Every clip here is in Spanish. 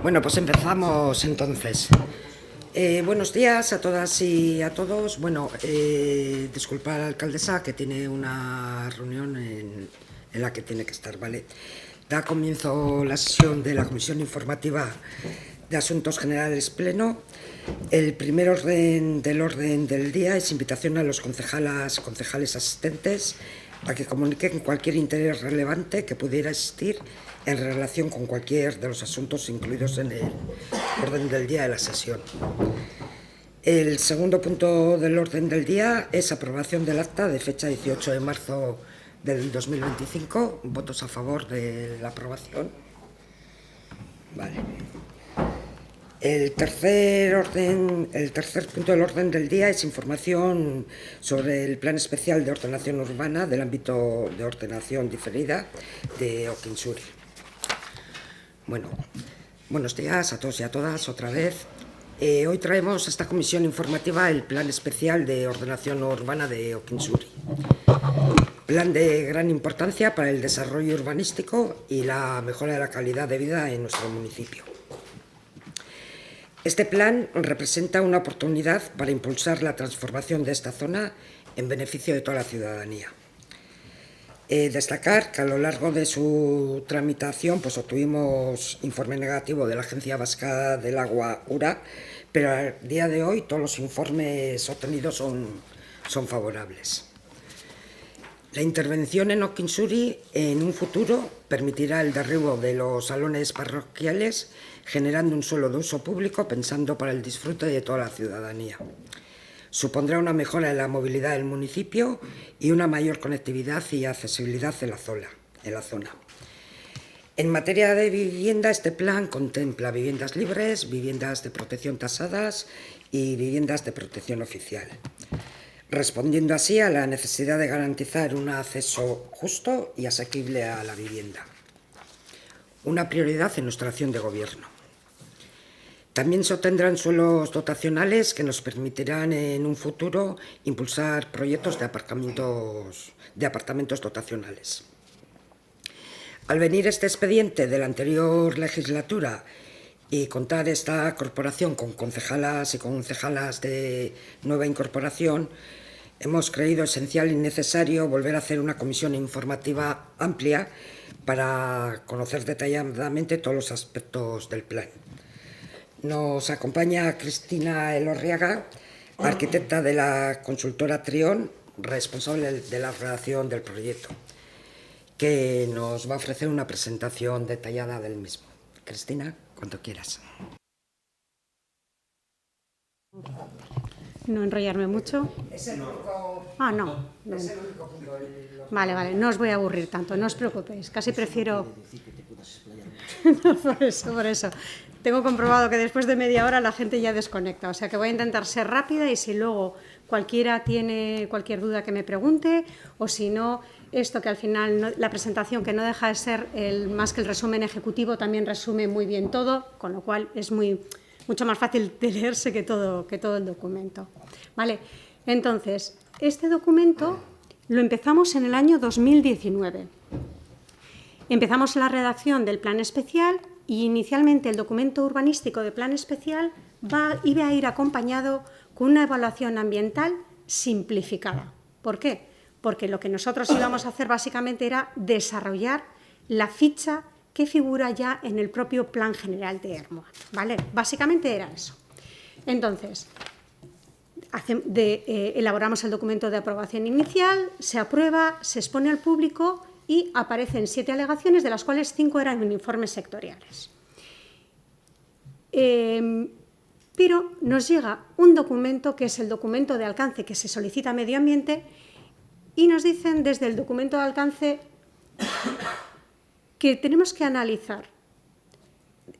Bueno, pues empezamos entonces. Buenos días a todas y a todos. Bueno, disculpa a la alcaldesa que tiene una reunión en la que tiene que estar, ¿vale? Da comienzo la sesión de la Comisión Informativa de Asuntos Generales Pleno. El primer orden del día es invitación a los concejales asistentes a que comuniquen cualquier interés relevante que pudiera existir en relación con cualquier de los asuntos incluidos en el orden del día de la sesión. El segundo punto del orden del día es aprobación del acta de fecha 18 de marzo del 2025. ¿Votos a favor de la aprobación? Vale. El tercer punto del orden del día es información sobre el Plan Especial de Ordenación Urbana del ámbito de ordenación diferida de Okinsuri. Bueno, buenos días a todos y a todas otra vez. Hoy traemos a esta comisión informativa el Plan Especial de Ordenación Urbana de Okinsuri. Plan de gran importancia para el desarrollo urbanístico y la mejora de la calidad de vida en nuestro municipio. Este plan representa una oportunidad para impulsar la transformación de esta zona en beneficio de toda la ciudadanía. Destacar que a lo largo de su tramitación pues obtuvimos informe negativo de la Agencia Vasca del Agua, URA, pero a día de hoy todos los informes obtenidos son favorables. La intervención en Okinsuri en un futuro permitirá el derribo de los salones parroquiales, generando un suelo de uso público pensando para el disfrute de toda la ciudadanía. Supondrá una mejora en la movilidad del municipio y una mayor conectividad y accesibilidad en la zona. En materia de vivienda, este plan contempla viviendas libres, viviendas de protección tasadas y viviendas de protección oficial, respondiendo así a la necesidad de garantizar un acceso justo y asequible a la vivienda. Una prioridad en nuestra acción de gobierno. También se obtendrán suelos dotacionales que nos permitirán en un futuro impulsar proyectos de apartamentos dotacionales. Al venir este expediente de la anterior legislatura y contar esta corporación con concejalas y concejalas de nueva incorporación, hemos creído esencial y necesario volver a hacer una comisión informativa amplia para conocer detalladamente todos los aspectos del plan. Nos acompaña Cristina Elorriaga, arquitecta de la consultora Trión, responsable de la redacción del proyecto, que nos va a ofrecer una presentación detallada del mismo. Cristina, cuando quieras. No enrollarme mucho. Es el único... No. Es el único punto. Vale, no os voy a aburrir tanto, no os preocupéis. Casi prefiero... No, por eso. Tengo comprobado que después de media hora la gente ya desconecta, o sea que voy a intentar ser rápida y si luego cualquiera tiene cualquier duda que me pregunte, o si no, esto que al final la presentación, que no deja de ser más que el resumen ejecutivo, también resume muy bien todo, con lo cual es mucho más fácil de leerse que todo el documento. Vale, entonces, este documento lo empezamos en el año 2019. Empezamos la redacción del plan especial y inicialmente el documento urbanístico de plan especial iba a ir acompañado con una evaluación ambiental simplificada. ¿Por qué? Porque lo que nosotros íbamos a hacer básicamente era desarrollar la ficha que figura ya en el propio Plan General de Ermua, ¿vale? Básicamente era eso. Entonces, elaboramos el documento de aprobación inicial, se aprueba, se expone al público y aparecen 7 alegaciones, de las cuales 5 eran en informes sectoriales. Pero nos llega un documento que es el documento de alcance que se solicita a Medio Ambiente y nos dicen desde el documento de alcance que tenemos que analizar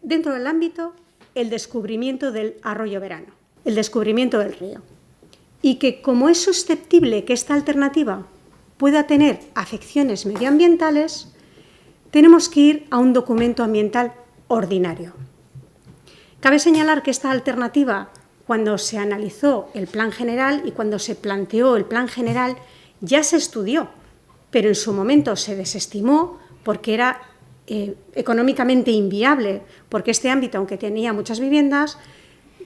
dentro del ámbito el descubrimiento del arroyo Verano, el descubrimiento del río, y que como es susceptible que esta alternativa pueda tener afecciones medioambientales, tenemos que ir a un documento ambiental ordinario. Cabe señalar que esta alternativa, cuando se analizó el plan general y cuando se planteó el plan general, ya se estudió, pero en su momento se desestimó porque era económicamente inviable, porque este ámbito, aunque tenía muchas viviendas,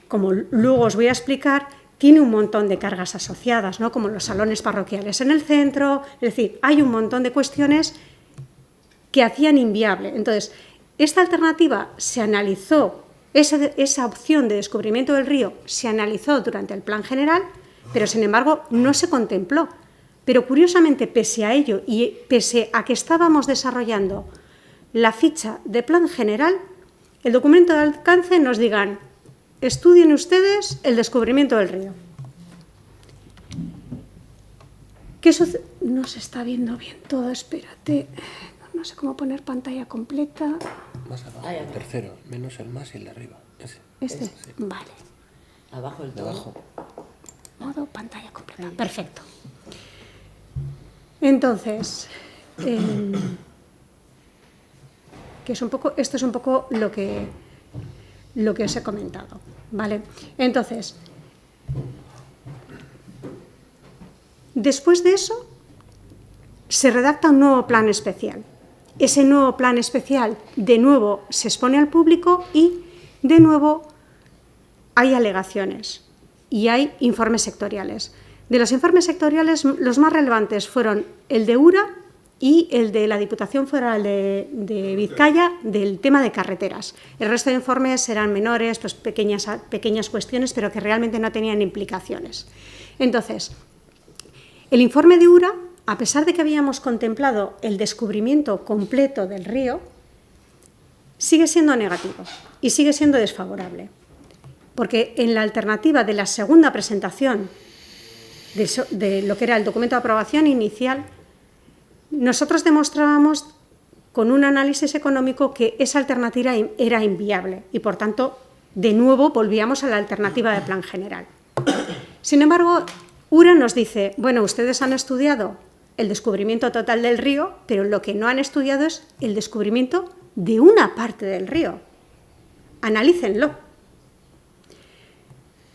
como luego os voy a explicar, tiene un montón de cargas asociadas, ¿no? Como los salones parroquiales en el centro, es decir, hay un montón de cuestiones que hacían inviable. Entonces, esta alternativa se analizó, esa opción de descubrimiento del río se analizó durante el plan general, pero sin embargo no se contempló. Pero curiosamente, pese a ello y pese a que estábamos desarrollando la ficha de plan general, el documento de alcance nos digan: estudien ustedes el descubrimiento del río. ¿Qué sucede? No se está viendo bien todo, espérate. No sé cómo poner pantalla completa. Más abajo, el tercero, menos el más y el de arriba. Ese. ¿Este? Sí. Vale. Abajo el De todo. abajo. Modo pantalla completa. Perfecto. Entonces, que es un poco, esto es un poco lo que os he comentado, ¿vale? Entonces, después de eso, se redacta un nuevo plan especial. Ese nuevo plan especial, de nuevo, se expone al público y, de nuevo, hay alegaciones y hay informes sectoriales. De los informes sectoriales, los más relevantes fueron el de URA y el de la Diputación Foral de Vizcaya, del tema de carreteras. El resto de informes eran menores, pues pequeñas cuestiones, pero que realmente no tenían implicaciones. Entonces, el informe de URA, a pesar de que habíamos contemplado el descubrimiento completo del río, sigue siendo negativo y sigue siendo desfavorable. Porque en la alternativa de la segunda presentación de lo que era el documento de aprobación inicial, nosotros demostrábamos con un análisis económico que esa alternativa era inviable y, por tanto, de nuevo volvíamos a la alternativa de plan general. Sin embargo, URA nos dice: bueno, ustedes han estudiado el descubrimiento total del río, pero lo que no han estudiado es el descubrimiento de una parte del río. Analícenlo.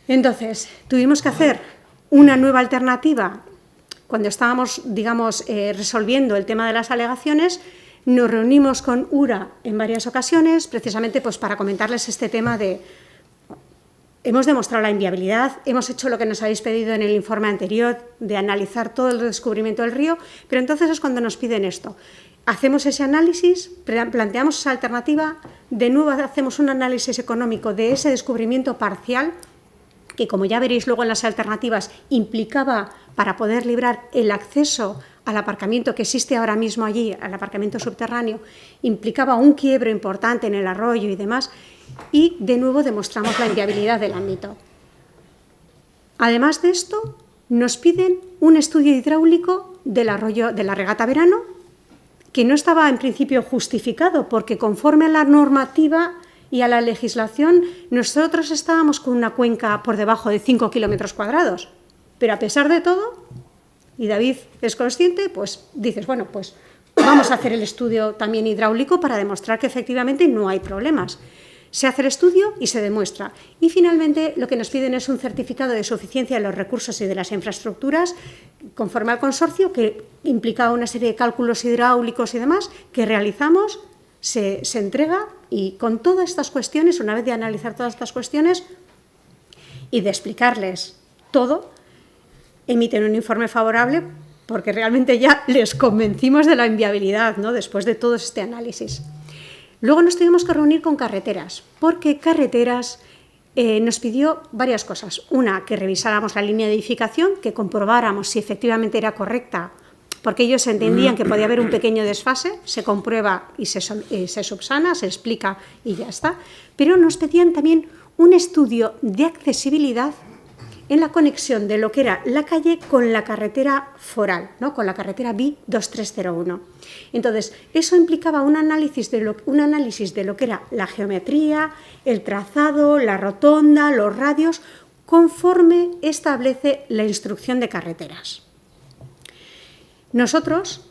Entonces, tuvimos que hacer una nueva alternativa. Cuando estábamos, digamos, resolviendo el tema de las alegaciones, nos reunimos con URA en varias ocasiones, precisamente pues, para comentarles este tema de: hemos demostrado la inviabilidad, hemos hecho lo que nos habéis pedido en el informe anterior, de analizar todo el descubrimiento del río, pero entonces es cuando nos piden esto. Hacemos ese análisis, planteamos esa alternativa, de nuevo hacemos un análisis económico de ese descubrimiento parcial, que, como ya veréis luego en las alternativas, implicaba, para poder librar el acceso al aparcamiento que existe ahora mismo allí, al aparcamiento subterráneo, implicaba un quiebro importante en el arroyo y demás, y de nuevo demostramos la inviabilidad del ámbito. Además de esto, nos piden un estudio hidráulico del arroyo de la Regata Verano, que no estaba en principio justificado, porque conforme a la normativa y a la legislación, nosotros estábamos con una cuenca por debajo de 5 kilómetros cuadrados. Pero a pesar de todo, y David es consciente, pues dices, bueno, pues vamos a hacer el estudio también hidráulico para demostrar que efectivamente no hay problemas. Se hace el estudio y se demuestra. Y finalmente lo que nos piden es un certificado de suficiencia de los recursos y de las infraestructuras conforme al consorcio, que implicaba una serie de cálculos hidráulicos y demás que realizamos, se entrega, y con todas estas cuestiones, una vez de analizar todas estas cuestiones y de explicarles todo, emiten un informe favorable, porque realmente ya les convencimos de la inviabilidad, ¿no?, después de todo este análisis. Luego nos tuvimos que reunir con Carreteras, porque Carreteras nos pidió varias cosas. Una, que revisáramos la línea de edificación, que comprobáramos si efectivamente era correcta, porque ellos entendían que podía haber un pequeño desfase, se comprueba y se subsana, se explica y ya está. Pero nos pedían también un estudio de accesibilidad en la conexión de lo que era la calle con la carretera foral, ¿no?, con la carretera BI 2301. Entonces, eso implicaba un análisis de lo que era la geometría, el trazado, la rotonda, los radios, conforme establece la instrucción de carreteras. Nosotros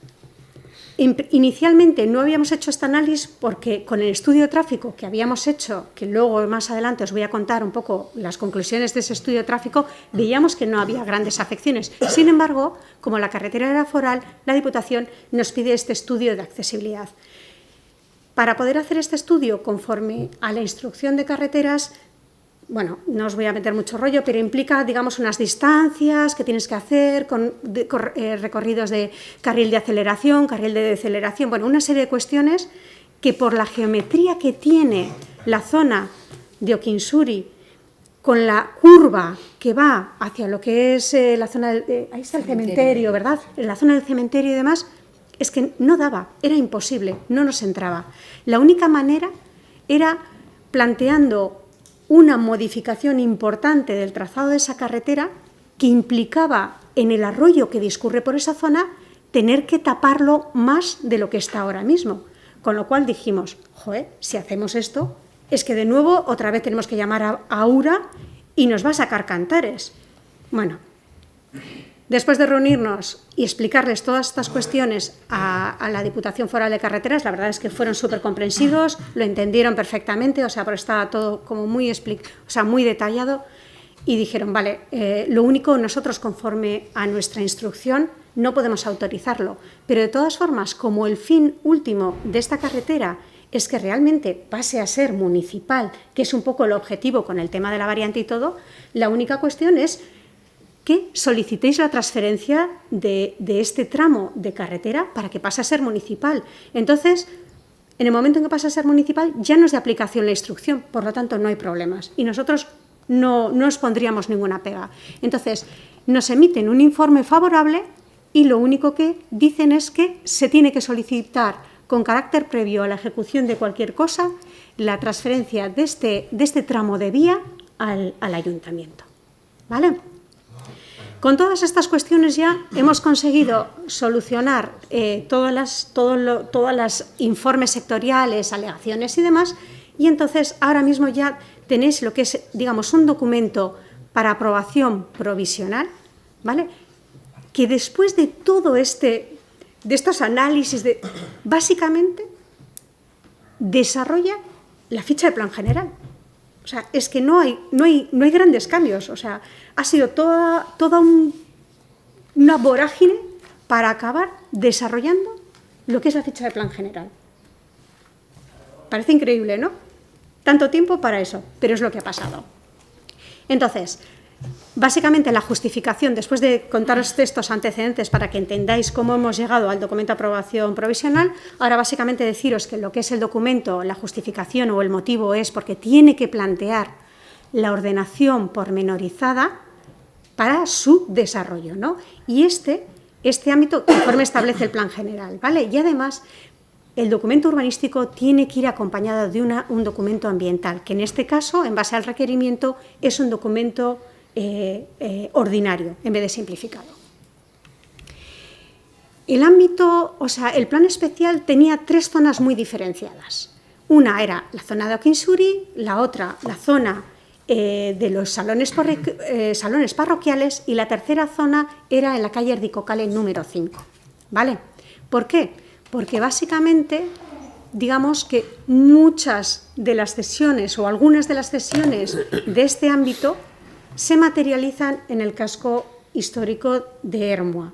inicialmente no habíamos hecho este análisis porque con el estudio de tráfico que habíamos hecho, que luego más adelante os voy a contar un poco las conclusiones de ese estudio de tráfico, veíamos que no había grandes afecciones. Sin embargo, como la carretera era foral, la Diputación nos pide este estudio de accesibilidad. Para poder hacer este estudio conforme a la instrucción de carreteras, bueno, no os voy a meter mucho rollo, pero implica, digamos, unas distancias que tienes que hacer, con recorridos de carril de aceleración, carril de deceleración, bueno, una serie de cuestiones que por la geometría que tiene la zona de Okinsuri, con la curva que va hacia lo que es la zona del... ahí está el cementerio, ¿verdad? En la zona del cementerio y demás, es que no daba, era imposible, no nos entraba. La única manera era planteando una modificación importante del trazado de esa carretera que implicaba en el arroyo que discurre por esa zona tener que taparlo más de lo que está ahora mismo. Con lo cual dijimos, joder, si hacemos esto, es que de nuevo otra vez tenemos que llamar a Aura y nos va a sacar cantares. Bueno, después de reunirnos y explicarles todas estas cuestiones a la Diputación Foral de Carreteras, la verdad es que fueron súper comprensivos, lo entendieron perfectamente, o sea, pero estaba todo como muy detallado, y dijeron, vale, lo único, nosotros conforme a nuestra instrucción no podemos autorizarlo, pero de todas formas, como el fin último de esta carretera es que realmente pase a ser municipal, que es un poco el objetivo con el tema de la variante y todo, la única cuestión es que solicitéis la transferencia de este tramo de carretera para que pase a ser municipal. Entonces, en el momento en que pasa a ser municipal, ya no es de aplicación la instrucción, por lo tanto no hay problemas. Y nosotros no os pondríamos ninguna pega. Entonces, nos emiten un informe favorable y lo único que dicen es que se tiene que solicitar con carácter previo a la ejecución de cualquier cosa la transferencia de este tramo de vía al ayuntamiento. ¿Vale? Con todas estas cuestiones ya hemos conseguido solucionar todas las informes sectoriales, alegaciones y demás, y entonces ahora mismo ya tenéis lo que es, digamos, un documento para aprobación provisional, ¿vale? Que después de todo de estos análisis, básicamente desarrolla la ficha de plan general. O sea, es que no hay grandes cambios. O sea, ha sido toda una vorágine para acabar desarrollando lo que es la ficha de plan general. Parece increíble, ¿no? Tanto tiempo para eso, pero es lo que ha pasado. Entonces, básicamente la justificación, después de contaros estos antecedentes para que entendáis cómo hemos llegado al documento de aprobación provisional, ahora básicamente deciros que lo que es el documento, la justificación o el motivo es porque tiene que plantear la ordenación pormenorizada para su desarrollo, ¿no? Y este ámbito conforme establece el plan general, ¿vale? Y además el documento urbanístico tiene que ir acompañado de un documento ambiental, que en este caso, en base al requerimiento, es un documento ordinario en vez de simplificado. El ámbito, o sea, el plan especial tenía 3 zonas muy diferenciadas. Una era la zona de Okinsuri, la otra la zona de los salones parroquiales y la tercera zona era en la calle Erdikokale número 5. ¿Vale? ¿Por qué? Porque básicamente, digamos que muchas de las cesiones o algunas de las cesiones de este ámbito se materializan en el casco histórico de Ermua.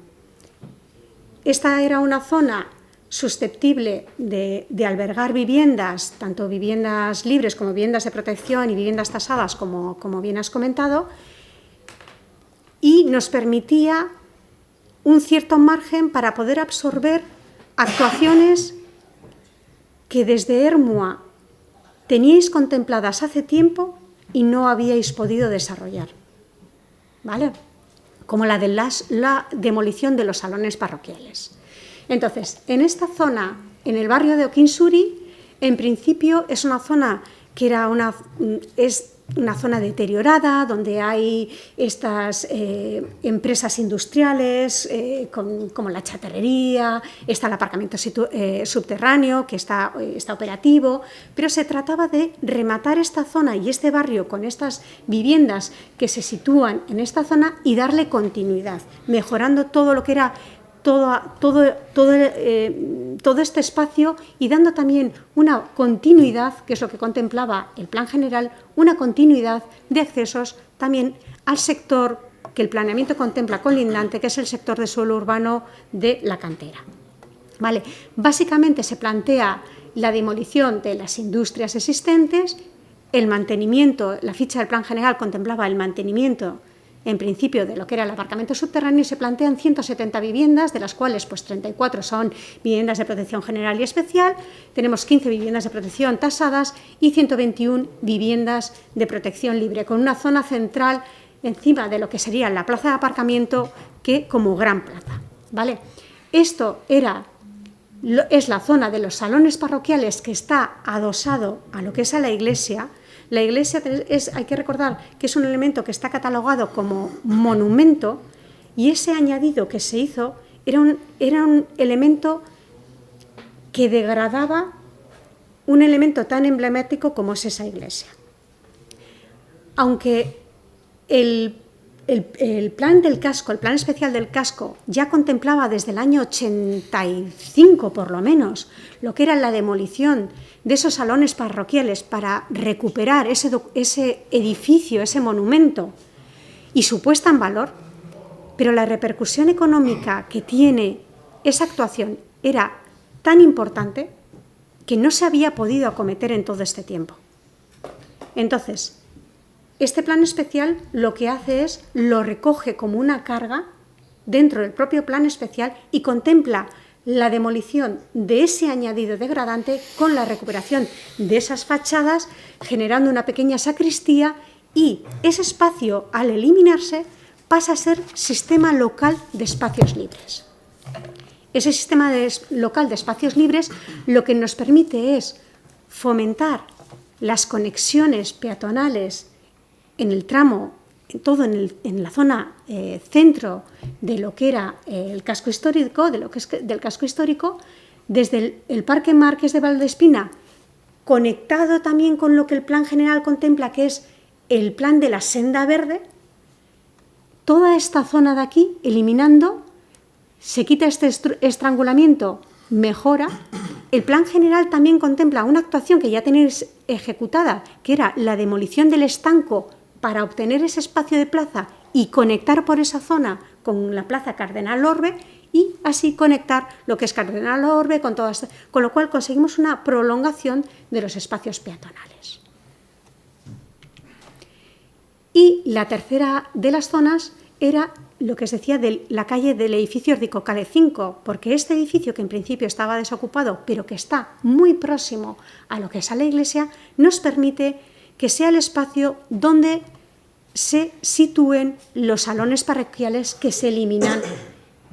Esta era una zona susceptible de albergar viviendas, tanto viviendas libres como viviendas de protección y viviendas tasadas, como bien has comentado, y nos permitía un cierto margen para poder absorber actuaciones que desde Ermua teníais contempladas hace tiempo y no habíais podido desarrollar, ¿vale? Como la de la demolición de los salones parroquiales. Entonces, en esta zona, en el barrio de Okinsuri, en principio es una zona que es una zona deteriorada, donde hay estas empresas industriales como la chatarrería, está el aparcamiento subterráneo que está operativo, pero se trataba de rematar esta zona y este barrio con estas viviendas que se sitúan en esta zona y darle continuidad, mejorando todo lo que era todo este espacio y dando también una continuidad, que es lo que contemplaba el plan general, una continuidad de accesos también al sector que el planeamiento contempla colindante, que es el sector de suelo urbano de la cantera. ¿Vale? Básicamente se plantea la demolición de las industrias existentes, el mantenimiento, la ficha del Plan General contemplaba el mantenimiento en principio de lo que era el aparcamiento subterráneo y se plantean 170 viviendas, de las cuales pues 34 son viviendas de protección general y especial, tenemos 15 viviendas de protección tasadas y 121 viviendas de protección libre, con una zona central encima de lo que sería la plaza de aparcamiento que como gran plaza, ¿vale? Esto es la zona de los salones parroquiales que está adosado a lo que es a la iglesia. La iglesia hay que recordar que es un elemento que está catalogado como monumento y ese añadido que se hizo era un elemento que degradaba un elemento tan emblemático como es esa iglesia. Aunque el plan del casco, el plan especial del casco, ya contemplaba desde el año 85 por lo menos lo que era la demolición de esos salones parroquiales para recuperar ese edificio, ese monumento y su puesta en valor, pero la repercusión económica que tiene esa actuación era tan importante que no se había podido acometer en todo este tiempo. Entonces, este plan especial lo que hace es, lo recoge como una carga dentro del propio plan especial y contempla la demolición de ese añadido degradante con la recuperación de esas fachadas, generando una pequeña sacristía y ese espacio, al eliminarse, pasa a ser sistema local de espacios libres. Ese sistema local de espacios libres lo que nos permite es fomentar las conexiones peatonales en el tramo, en la zona centro de lo que era el casco histórico, del casco histórico, desde el Parque Marqués de Valdespina, conectado también con lo que el Plan General contempla, que es el plan de la senda verde, toda esta zona de aquí, eliminando, se quita este estrangulamiento, mejora. El Plan General también contempla una actuación que ya tenéis ejecutada, que era la demolición del estanco para obtener ese espacio de plaza y conectar por esa zona con la plaza Cardenal Orbe y así conectar lo que es Cardenal Orbe con lo cual conseguimos una prolongación de los espacios peatonales. Y la tercera de las zonas era lo que se decía de la calle del edificio Erdicocale 5, porque este edificio, que en principio estaba desocupado, pero que está muy próximo a lo que es a la iglesia, nos permite que sea el espacio donde se sitúen los salones parroquiales que se eliminan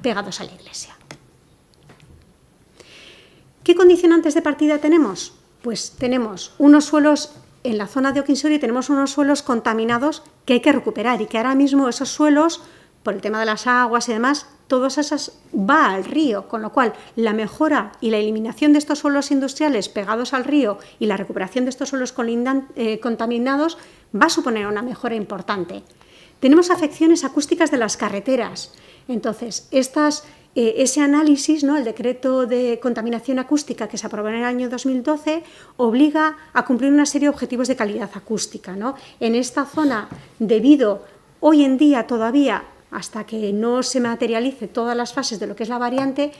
pegados a la iglesia. ¿Qué condicionantes de partida tenemos? Pues tenemos unos suelos, en la zona de Oquinsori tenemos unos suelos contaminados que hay que recuperar y que ahora mismo esos suelos, por el tema de las aguas y demás, todas esas va al río, con lo cual la mejora y la eliminación de estos suelos industriales pegados al río y la recuperación de estos suelos contaminados va a suponer una mejora importante. Tenemos afecciones acústicas de las carreteras. Entonces, ese análisis, ¿no? El decreto de contaminación acústica que se aprobó en el año 2012 obliga a cumplir una serie de objetivos de calidad acústica, ¿no? En esta zona, debido hoy en día todavía, hasta que no se materialice todas las fases de lo que es la variante,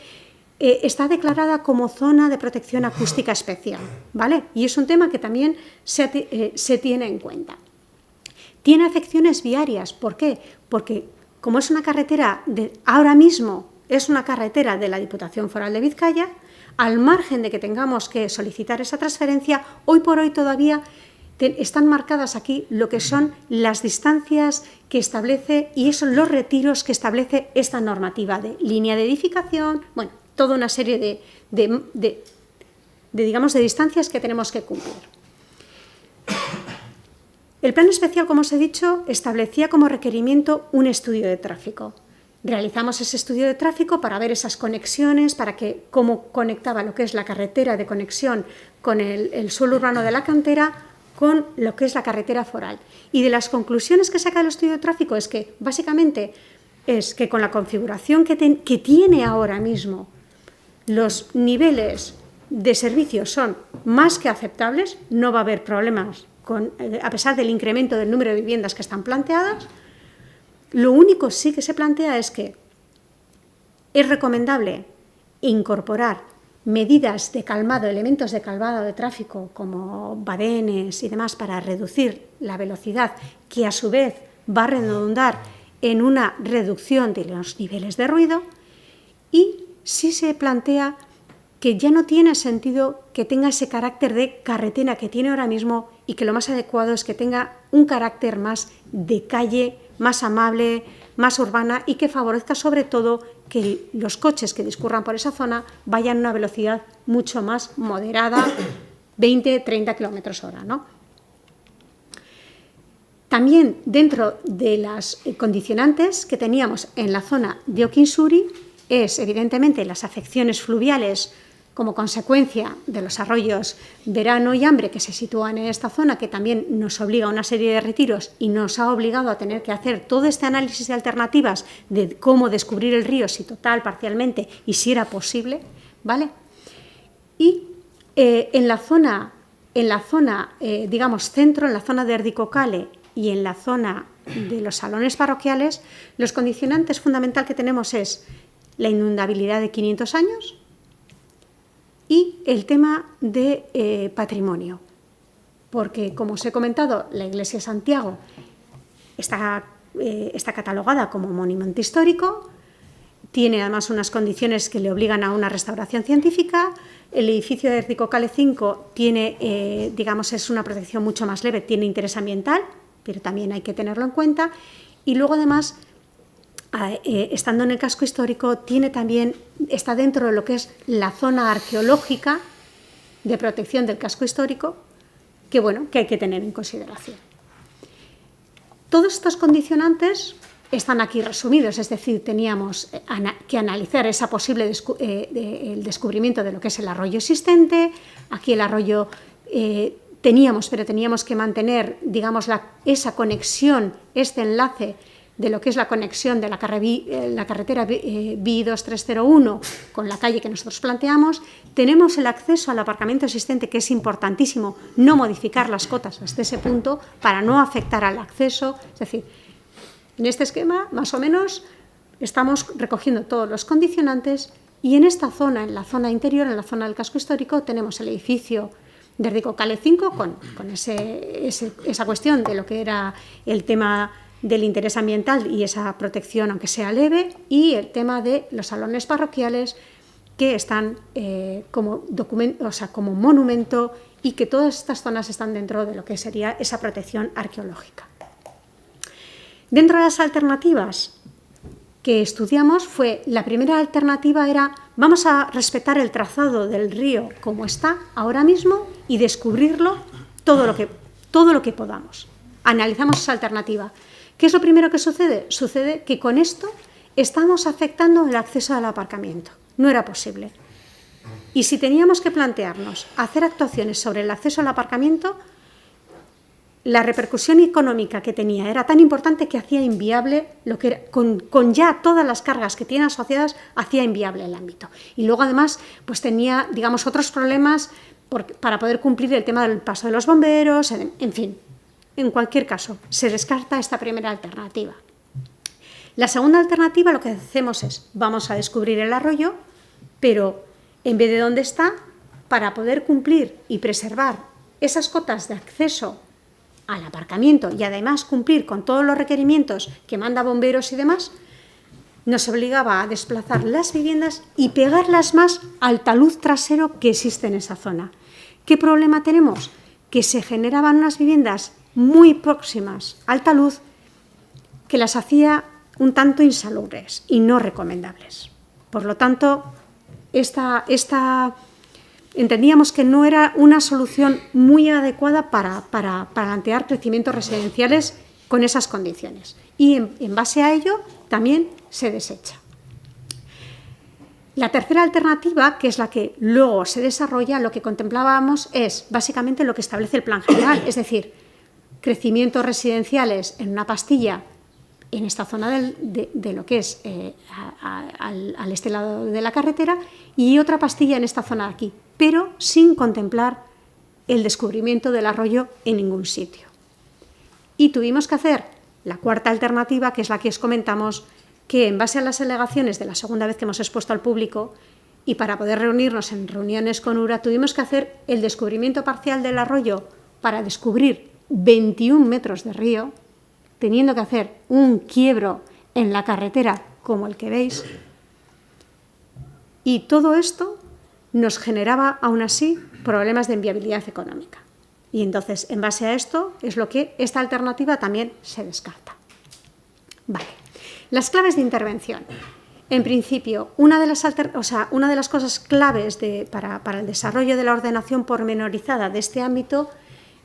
está declarada como zona de protección acústica especial, ¿vale? Y es un tema que también se tiene en cuenta. Tiene afecciones viarias, ¿por qué? Porque como es una carretera, ahora mismo es una carretera de la Diputación Foral de Vizcaya, al margen de que tengamos que solicitar esa transferencia, hoy por hoy todavía están marcadas aquí lo que son las distancias que establece y son los retiros que establece esta normativa de línea de edificación, bueno, toda una serie de distancias que tenemos que cumplir. El plan especial, como os he dicho, establecía como requerimiento un estudio de tráfico. Realizamos ese estudio de tráfico para ver esas conexiones, para que cómo conectaba lo que es la carretera de conexión con el suelo urbano de la cantera con lo que es la carretera foral. Y de las conclusiones que saca el estudio de tráfico es que, básicamente, es que con la configuración que tiene ahora mismo, los niveles de servicios son más que aceptables, no va a haber problemas a pesar del incremento del número de viviendas que están planteadas. Lo único sí que se plantea es que es recomendable incorporar medidas de calmado, elementos de calmado de tráfico como badenes y demás para reducir la velocidad, que a su vez va a redundar en una reducción de los niveles de ruido, y sí se plantea que ya no tiene sentido que tenga ese carácter de carretera que tiene ahora mismo y que lo más adecuado es que tenga un carácter más de calle, más amable, más urbana y que favorezca sobre todo que los coches que discurran por esa zona vayan a una velocidad mucho más moderada, 20-30 km/h, ¿no? También dentro de las condicionantes que teníamos en la zona de Okinsuri es evidentemente las afecciones fluviales como consecuencia de los arroyos Verano y Ambre que se sitúan en esta zona, que también nos obliga a una serie de retiros y nos ha obligado a tener que hacer todo este análisis de alternativas de cómo descubrir el río, si total, parcialmente y si era posible, ¿vale? Y en la zona, digamos, centro, en la zona de Erdikokale y en la zona de los salones parroquiales, los condicionantes fundamentales que tenemos es la inundabilidad de 500 años y el tema de patrimonio. Porque, como os he comentado, la iglesia de Santiago está catalogada como monumento histórico, tiene además unas condiciones que le obligan a una restauración científica. El edificio de Erdikokale 5 tiene, digamos, es una protección mucho más leve, tiene interés ambiental, pero también hay que tenerlo en cuenta. Y luego, además, estando en el casco histórico, está dentro de lo que es la zona arqueológica de protección del casco histórico, que hay que tener en consideración. Todos estos condicionantes están aquí resumidos, es decir, teníamos que analizar esa posible el descubrimiento de lo que es el arroyo existente. Aquí el arroyo teníamos que mantener, digamos, esa conexión, este enlace de lo que es la conexión de la carretera BI2301 con la calle que nosotros planteamos. Tenemos el acceso al aparcamiento existente, que es importantísimo no modificar las cotas hasta ese punto para no afectar al acceso. Es decir, en este esquema, más o menos, estamos recogiendo todos los condicionantes y en esta zona, en la zona interior, en la zona del casco histórico, tenemos el edificio de Erdikokale 5 con esa cuestión de lo que era el tema del interés ambiental y esa protección, aunque sea leve, y el tema de los salones parroquiales que están como monumento y que todas estas zonas están dentro de lo que sería esa protección arqueológica. Dentro de las alternativas que estudiamos, la primera alternativa era: vamos a respetar el trazado del río como está ahora mismo y descubrirlo todo lo que podamos. Analizamos esa alternativa. ¿Qué es lo primero que sucede? Sucede que con esto estamos afectando el acceso al aparcamiento. No era posible. Y si teníamos que plantearnos hacer actuaciones sobre el acceso al aparcamiento, la repercusión económica que tenía era tan importante que hacía inviable lo que era, con ya todas las cargas que tiene asociadas, hacía inviable el ámbito. Y luego, además, pues tenía, digamos, otros problemas para poder cumplir el tema del paso de los bomberos, en fin. En cualquier caso, se descarta esta primera alternativa. La segunda alternativa, lo que hacemos es: vamos a descubrir el arroyo, pero en vez de donde está, para poder cumplir y preservar esas cotas de acceso al aparcamiento y además cumplir con todos los requerimientos que manda bomberos y demás, nos obligaba a desplazar las viviendas y pegarlas más al talud trasero que existe en esa zona. ¿Qué problema tenemos? Que se generaban unas viviendas muy próximas al talud que las hacía un tanto insalubres y no recomendables. Por lo tanto, entendíamos que no era una solución muy adecuada para plantear crecimientos residenciales con esas condiciones. Y en base a ello también se desecha. La tercera alternativa, que es la que luego se desarrolla, lo que contemplábamos es básicamente lo que establece el Plan General, es decir, crecimientos residenciales en una pastilla en esta zona de lo que es al este lado de la carretera y otra pastilla en esta zona de aquí, pero sin contemplar el descubrimiento del arroyo en ningún sitio. Y tuvimos que hacer la cuarta alternativa, que es la que os comentamos, que en base a las alegaciones de la segunda vez que hemos expuesto al público, y para poder reunirnos en reuniones con URA tuvimos que hacer el descubrimiento parcial del arroyo para descubrir 21 metros de río, teniendo que hacer un quiebro en la carretera como el que veis. Y todo esto nos generaba, aún así, problemas de inviabilidad económica. Y entonces, en base a esto, es lo que esta alternativa también se descarta. Vale. Las claves de intervención. En principio, una de las cosas claves para el desarrollo de la ordenación pormenorizada de este ámbito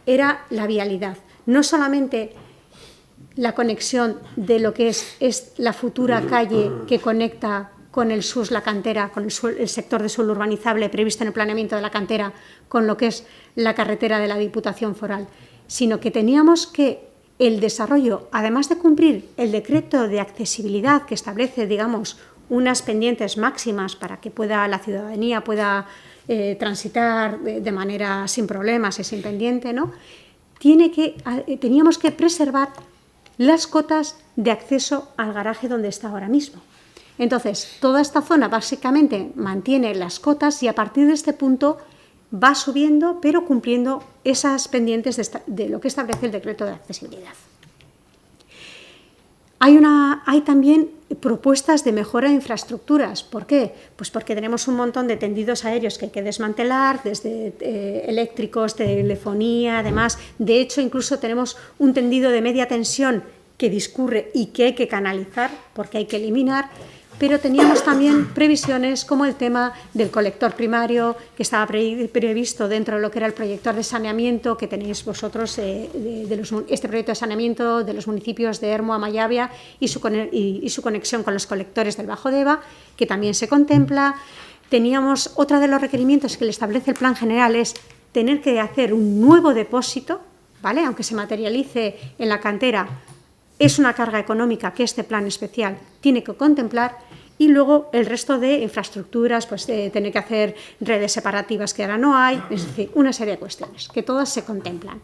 era la vialidad. No solamente la conexión de lo que es la futura calle que conecta con el SUS, la cantera, con el sector de suelo urbanizable previsto en el planeamiento de la cantera, con lo que es la carretera de la Diputación Foral, sino que teníamos que el desarrollo, además de cumplir el decreto de accesibilidad que establece, digamos, unas pendientes máximas para que la ciudadanía pueda transitar de manera sin problemas y sin pendiente, ¿no? Teníamos que preservar las cotas de acceso al garaje donde está ahora mismo. Entonces, toda esta zona básicamente mantiene las cotas y a partir de este punto va subiendo, pero cumpliendo esas pendientes de lo que establece el decreto de accesibilidad. Hay también propuestas de mejora de infraestructuras. ¿Por qué? Pues porque tenemos un montón de tendidos aéreos que hay que desmantelar, desde eléctricos, telefonía, además. De hecho, incluso tenemos un tendido de media tensión que discurre y que hay que canalizar porque hay que eliminar. Pero teníamos también previsiones como el tema del colector primario, que estaba previsto dentro de lo que era el proyector de saneamiento que tenéis vosotros, este proyecto de saneamiento de los municipios de Ermua, Mayavia y su conexión con los colectores del Bajo Deva, que también se contempla. Teníamos otro de los requerimientos que le establece el Plan General, es tener que hacer un nuevo depósito, ¿vale? Aunque se materialice en la cantera, es una carga económica que este plan especial tiene que contemplar, y luego el resto de infraestructuras, pues tener que hacer redes separativas que ahora no hay, es decir, una serie de cuestiones que todas se contemplan.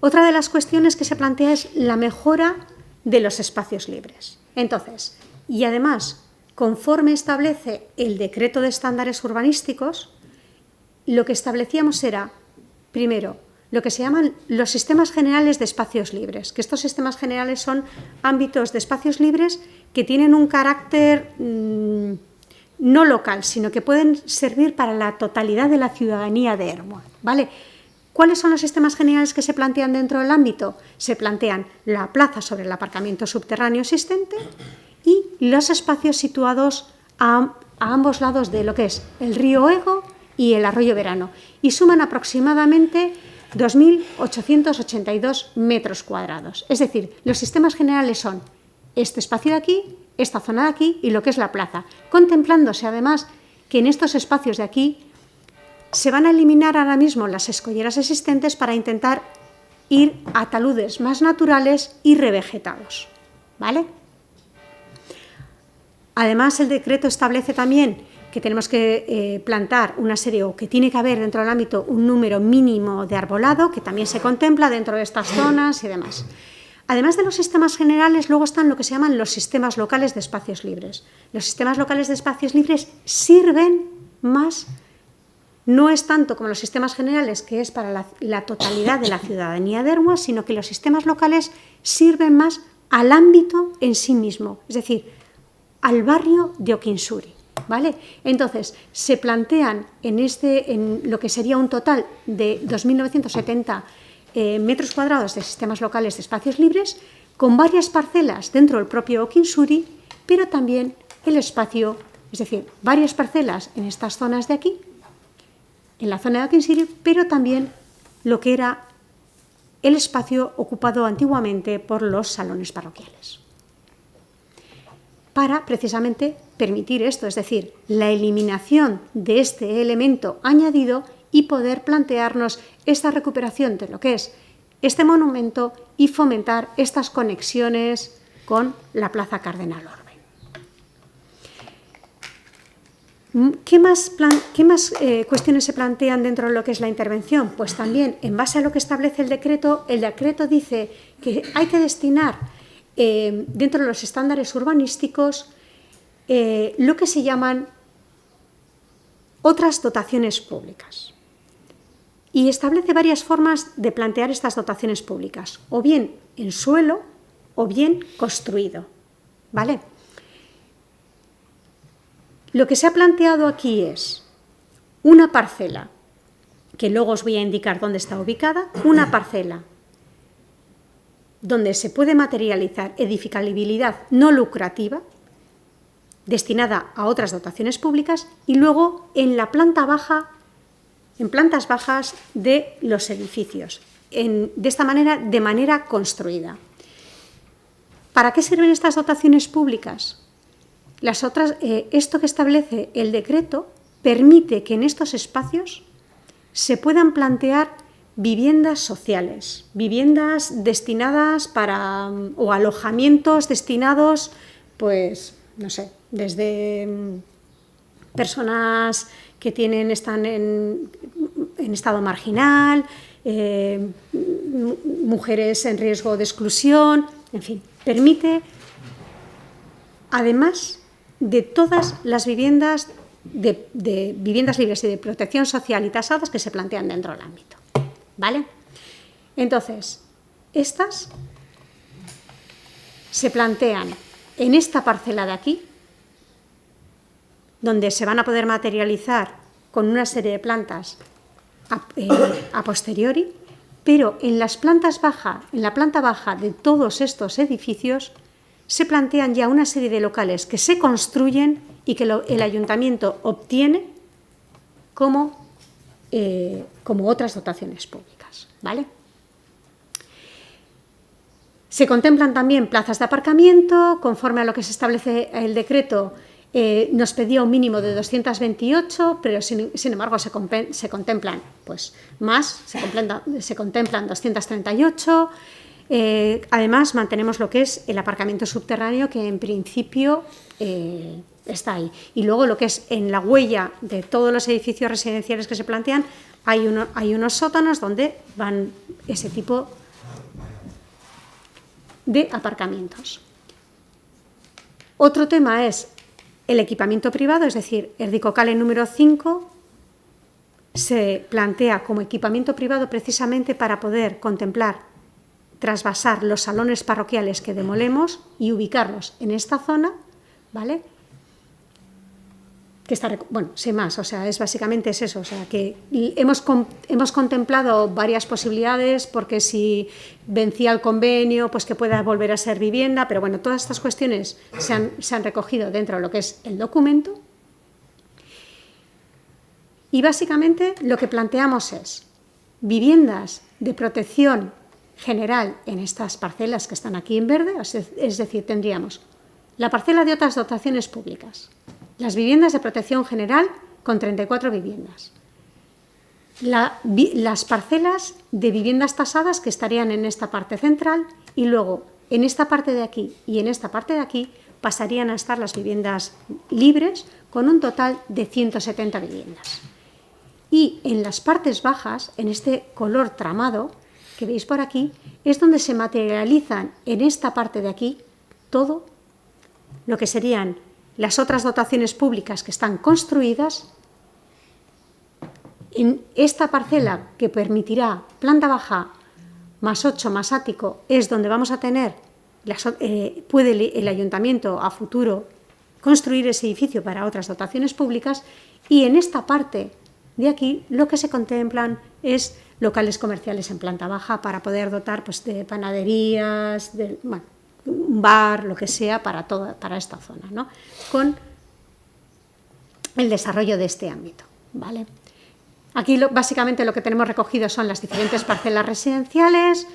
Otra de las cuestiones que se plantea es la mejora de los espacios libres. Entonces, y además, conforme establece el decreto de estándares urbanísticos, lo que establecíamos era, primero, lo que se llaman los sistemas generales de espacios libres, que estos sistemas generales son ámbitos de espacios libres que tienen un carácter no local, sino que pueden servir para la totalidad de la ciudadanía de Ermua, ¿vale? ¿Cuáles son los sistemas generales que se plantean dentro del ámbito? Se plantean la plaza sobre el aparcamiento subterráneo existente y los espacios situados a ambos lados de lo que es el río Ego y el arroyo Verano, y suman aproximadamente 2.882 metros cuadrados. Es decir, los sistemas generales son este espacio de aquí, esta zona de aquí y lo que es la plaza, contemplándose además que en estos espacios de aquí se van a eliminar ahora mismo las escolleras existentes para intentar ir a taludes más naturales y revegetados, ¿vale? Además, el decreto establece también que tenemos que plantar una serie, o que tiene que haber dentro del ámbito un número mínimo de arbolado, que también se contempla dentro de estas zonas y demás. Además de los sistemas generales, luego están lo que se llaman los sistemas locales de espacios libres. Los sistemas locales de espacios libres sirven más, no es tanto como los sistemas generales, que es para la totalidad de la ciudadanía de Ermua, sino que los sistemas locales sirven más al ámbito en sí mismo, es decir, al barrio de Okinsuri, ¿vale? Entonces, se plantean en lo que sería un total de 2.970 metros cuadrados de sistemas locales de espacios libres, con varias parcelas dentro del propio Okinsuri, pero también el espacio, es decir, varias parcelas en estas zonas de aquí, en la zona de Okinsuri, pero también lo que era el espacio ocupado antiguamente por los salones parroquiales, para precisamente permitir esto, es decir, la eliminación de este elemento añadido y poder plantearnos esta recuperación de lo que es este monumento y fomentar estas conexiones con la Plaza Cardenal Orbe. ¿Qué más cuestiones se plantean dentro de lo que es la intervención? Pues también, en base a lo que establece el decreto dice que hay que destinar dentro de los estándares urbanísticos lo que se llaman otras dotaciones públicas. Y establece varias formas de plantear estas dotaciones públicas, o bien en suelo o bien construido, ¿vale? Lo que se ha planteado aquí es una parcela, que luego os voy a indicar dónde está ubicada, una parcela donde se puede materializar edificabilidad no lucrativa, destinada a otras dotaciones públicas, y luego en la planta baja, en plantas bajas de los edificios, de esta manera, de manera construida. ¿Para qué sirven estas dotaciones públicas? Esto que establece el decreto permite que en estos espacios se puedan plantear viviendas sociales, viviendas destinadas para, o alojamientos destinados, pues, no sé, desde personas que están en estado marginal, mujeres en riesgo de exclusión, en fin, permite, además de todas las viviendas de viviendas libres y de protección social y tasadas que se plantean dentro del ámbito, ¿vale? Entonces, estas se plantean en esta parcela de aquí, donde se van a poder materializar con una serie de plantas a posteriori, pero en la planta baja de todos estos edificios se plantean ya una serie de locales que se construyen y que el ayuntamiento obtiene como otras dotaciones públicas, ¿vale? Se contemplan también plazas de aparcamiento, conforme a lo que se establece el decreto. Nos pedía un mínimo de 228, pero sin embargo se contemplan pues, más, se contemplan 238. Además, mantenemos lo que es el aparcamiento subterráneo, que en principio está ahí. Y luego lo que es en la huella de todos los edificios residenciales que se plantean, hay unos sótanos donde van ese tipo de aparcamientos. Otro tema es el equipamiento privado, es decir, Erdikokale número 5 se plantea como equipamiento privado precisamente para poder contemplar, trasvasar los salones parroquiales que demolemos y ubicarlos en esta zona, ¿vale? Que está, bueno, sin más, o sea, básicamente es eso, o sea, que hemos contemplado varias posibilidades, porque si vencía el convenio, pues que pueda volver a ser vivienda, pero bueno, todas estas cuestiones se han recogido dentro de lo que es el documento. Y básicamente lo que planteamos es viviendas de protección general en estas parcelas que están aquí en verde, es decir, tendríamos la parcela de otras dotaciones públicas, las viviendas de protección general con 34 viviendas, las parcelas de viviendas tasadas que estarían en esta parte central, y luego en esta parte de aquí y en esta parte de aquí pasarían a estar las viviendas libres con un total de 170 viviendas. Y en las partes bajas, en este color tramado que veis por aquí, es donde se materializan en esta parte de aquí todo lo que serían las otras dotaciones públicas que están construidas. En esta parcela que permitirá planta baja más 8 más ático es donde vamos a tener, puede el ayuntamiento a futuro construir ese edificio para otras dotaciones públicas, y en esta parte de aquí lo que se contemplan es locales comerciales en planta baja para poder dotar pues, de panaderías, bueno, un bar, lo que sea, para esta zona, ¿no? Con el desarrollo de este ámbito, ¿vale? Aquí básicamente lo que tenemos recogido son las diferentes parcelas residenciales,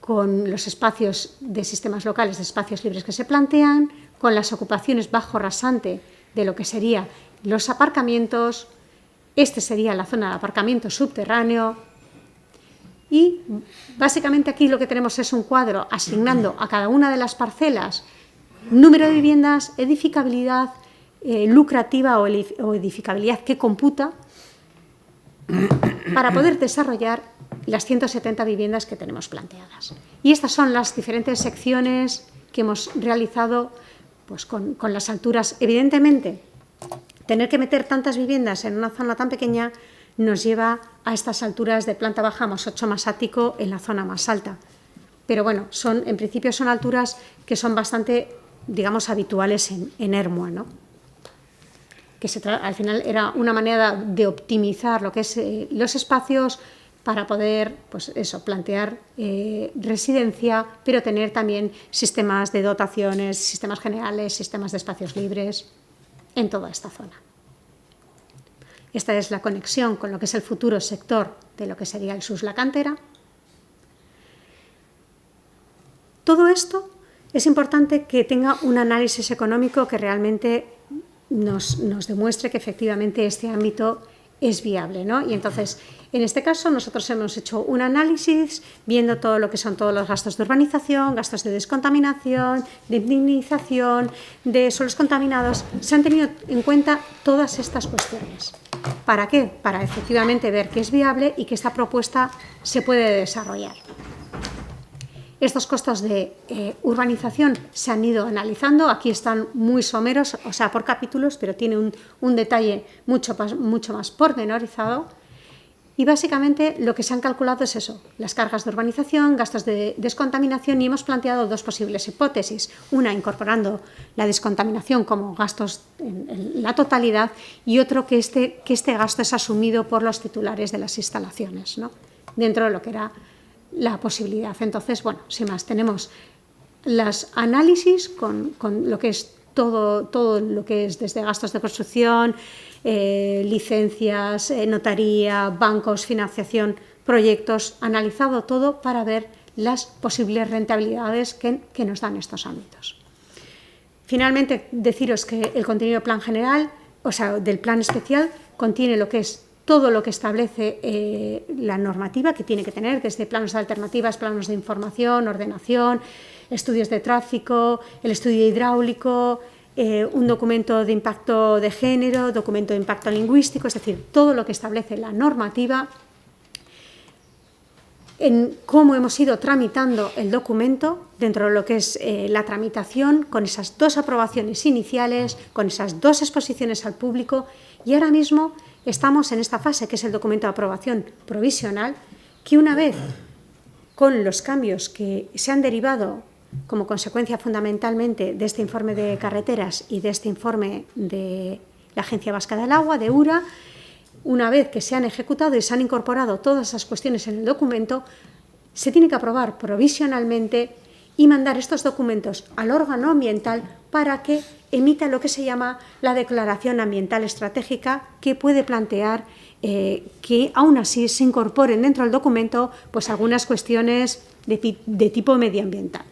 con los espacios de sistemas locales, de espacios libres que se plantean, con las ocupaciones bajo rasante de lo que serían los aparcamientos. Este sería la zona de aparcamiento subterráneo. Y básicamente aquí lo que tenemos es un cuadro asignando a cada una de las parcelas número de viviendas, edificabilidad lucrativa o edificabilidad que computa para poder desarrollar las 170 viviendas que tenemos planteadas. Y estas son las diferentes secciones que hemos realizado pues, con las alturas. Evidentemente, tener que meter tantas viviendas en una zona tan pequeña nos lleva a estas alturas de planta baja más 8 más ático en la zona más alta. Pero bueno, en principio son alturas que son bastante, digamos, habituales en Ermua, ¿no? Que al final era una manera de optimizar lo que es los espacios para poder, pues eso, plantear residencia, pero tener también sistemas de dotaciones, sistemas generales, sistemas de espacios libres en toda esta zona. Esta es la conexión con lo que es el futuro sector de lo que sería el SUS La Cantera. Todo esto es importante que tenga un análisis económico que realmente nos demuestre que efectivamente este ámbito es viable, ¿no? Y entonces, en este caso, nosotros hemos hecho un análisis viendo todo lo que son todos los gastos de urbanización, gastos de descontaminación, de indemnización, de suelos contaminados. Se han tenido en cuenta todas estas cuestiones. ¿Para qué? Para efectivamente ver que es viable y que esta propuesta se puede desarrollar. Estos costos de urbanización se han ido analizando, aquí están muy someros, o sea, por capítulos, pero tiene un detalle mucho más pormenorizado. Y básicamente lo que se han calculado es eso, las cargas de urbanización, gastos de descontaminación, y hemos planteado dos posibles hipótesis. Una, incorporando la descontaminación como gastos en la totalidad, y otro, que este gasto es asumido por los titulares de las instalaciones, ¿no? Dentro de lo que era la posibilidad. Entonces, bueno, sin más, tenemos los análisis con lo que es todo lo que es desde gastos de construcción, licencias, notaría, bancos, financiación, proyectos, analizado todo para ver las posibles rentabilidades que nos dan estos ámbitos. Finalmente, deciros que el contenido del plan general, o sea, del plan especial, contiene lo que es todo lo que establece la normativa que tiene que tener, desde planos de alternativas, planos de información, ordenación, estudios de tráfico, el estudio hidráulico, un documento de impacto de género, documento de impacto lingüístico, es decir, todo lo que establece la normativa, en cómo hemos ido tramitando el documento dentro de lo que es la tramitación, con esas dos aprobaciones iniciales, con esas dos exposiciones al público, y ahora mismo estamos en esta fase, que es el documento de aprobación provisional, que una vez con los cambios que se han derivado como consecuencia fundamentalmente de este informe de carreteras y de este informe de la Agencia Vasca del Agua, de URA, una vez que se han ejecutado y se han incorporado todas esas cuestiones en el documento, se tiene que aprobar provisionalmente y mandar estos documentos al órgano ambiental para que emita lo que se llama la Declaración Ambiental Estratégica, que puede plantear que aún así se incorporen dentro del documento pues algunas cuestiones de tipo medioambiental.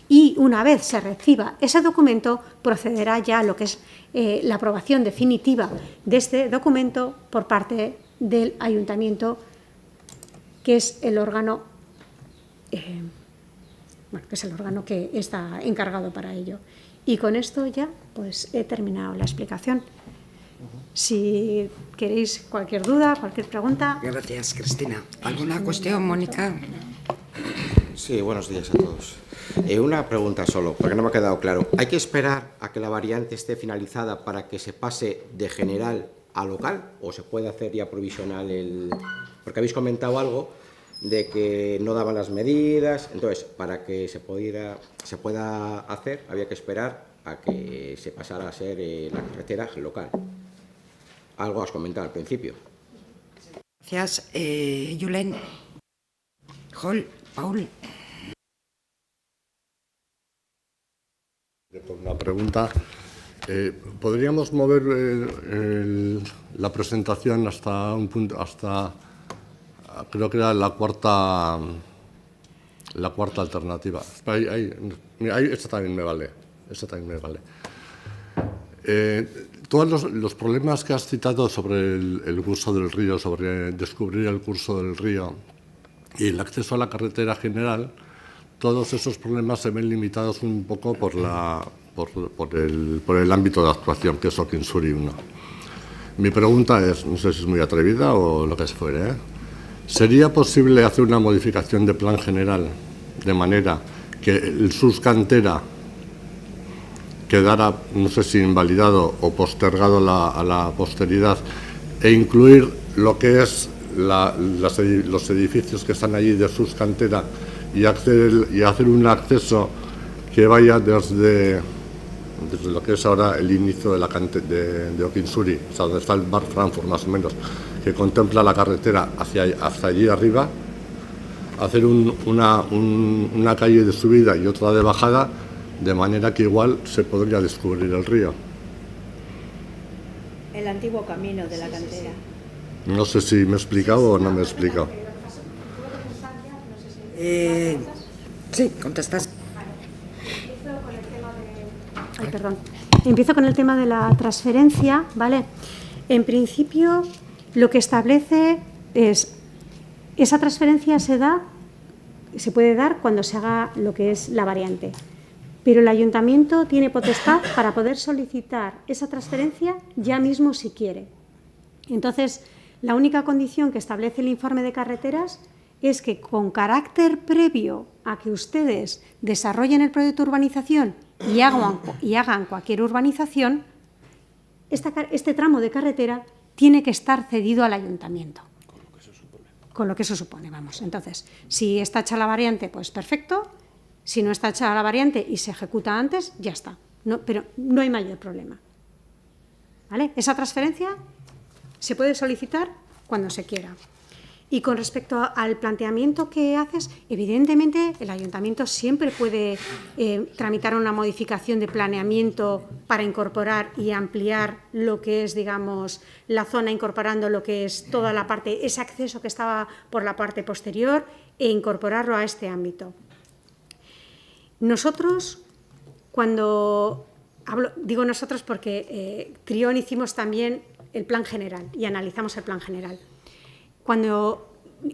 Y una vez se reciba ese documento, procederá ya a lo que es la aprobación definitiva de este documento por parte del Ayuntamiento, que es el órgano que está encargado para ello. Y con esto ya pues he terminado la explicación. Si queréis cualquier duda, cualquier pregunta. Gracias, Cristina. ¿Alguna cuestión, Mónica? Sí, buenos días a todos. Una pregunta solo, porque no me ha quedado claro. ¿Hay que esperar a que la variante esté finalizada para que se pase de general a local o se puede hacer ya provisional Porque habéis comentado algo de que no daban las medidas, entonces para que se pueda hacer había que esperar a que se pasara a ser la carretera local. Algo has comentado al principio. Gracias, Julen. Jol, Paul. Una pregunta. ¿Podríamos mover la presentación hasta un punto, creo que era la cuarta alternativa? Esta también me vale. Todos los problemas que has citado sobre el curso del río, sobre descubrir el curso del río y el acceso a la carretera general, todos esos problemas se ven limitados un poco por el ámbito de actuación, que es Okinsuri 1. Mi pregunta es, no sé si es muy atrevida o lo que fuere, ¿sería posible hacer una modificación de plan general de manera que el SUS Cantera quedara, no sé si invalidado o postergado a la posteridad, e incluir lo que es los edificios que están allí de sus canteras y hacer un acceso que vaya desde lo que es ahora el inicio de la de Okinsuri, o sea, donde está el bar Frankfurt más o menos, que contempla la carretera hasta allí arriba, hacer una calle de subida y otra de bajada, de manera que igual se podría descubrir el río. El antiguo camino de la cantera. No sé si me he explicado o no me he explicado. Sí, contestas. Ay, perdón. Empiezo con el tema de la transferencia, ¿vale? En principio, lo que establece es, esa transferencia se puede dar cuando se haga lo que es la variante, pero el ayuntamiento tiene potestad para poder solicitar esa transferencia ya mismo si quiere. Entonces, la única condición que establece el informe de carreteras es que con carácter previo a que ustedes desarrollen el proyecto de urbanización y hagan cualquier urbanización, este tramo de carretera tiene que estar cedido al ayuntamiento. Con lo que eso supone, vamos. Entonces, si está hecha la variante, pues perfecto. Si no está hecha la variante y se ejecuta antes, ya está. No, pero no hay mayor problema. ¿Vale? Esa transferencia se puede solicitar cuando se quiera. Y con respecto al planteamiento que haces, evidentemente el ayuntamiento siempre puede tramitar una modificación de planeamiento para incorporar y ampliar lo que es, digamos, la zona, incorporando lo que es toda la parte, ese acceso que estaba por la parte posterior, e incorporarlo a este ámbito. Nosotros, cuando digo nosotros porque Trión hicimos también el plan general y analizamos el plan general.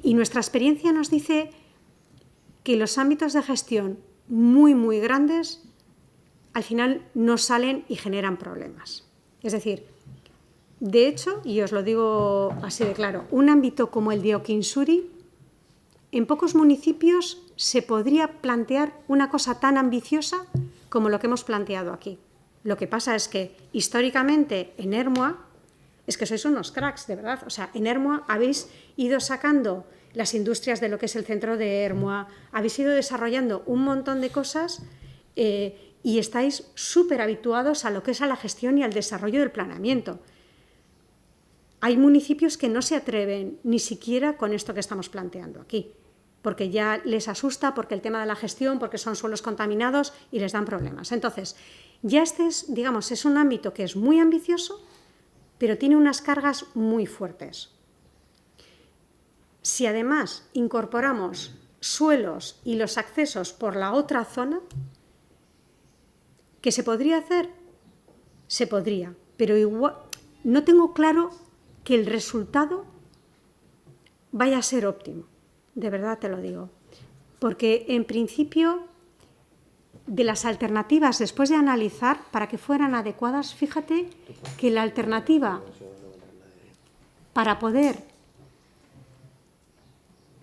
Y nuestra experiencia nos dice que los ámbitos de gestión muy, muy grandes al final no salen y generan problemas. Es decir, de hecho, y os lo digo así de claro, un ámbito como el de Okinsuri, en pocos municipios se podría plantear una cosa tan ambiciosa como lo que hemos planteado aquí. Lo que pasa es que históricamente en Ermua, es que sois unos cracks, de verdad. O sea, en Ermua habéis ido sacando las industrias de lo que es el centro de Ermua, habéis ido desarrollando un montón de cosas y estáis súper habituados a lo que es a la gestión y al desarrollo del planeamiento. Hay municipios que no se atreven ni siquiera con esto que estamos planteando aquí, porque ya les asusta, porque el tema de la gestión, porque son suelos contaminados y les dan problemas. Entonces, ya digamos, es un ámbito que es muy ambicioso, pero tiene unas cargas muy fuertes. Si además incorporamos suelos y los accesos por la otra zona, ¿qué se podría hacer? Se podría, pero igual no tengo claro que el resultado vaya a ser óptimo, de verdad te lo digo, porque en principio de las alternativas, después de analizar para que fueran adecuadas, fíjate que la alternativa para poder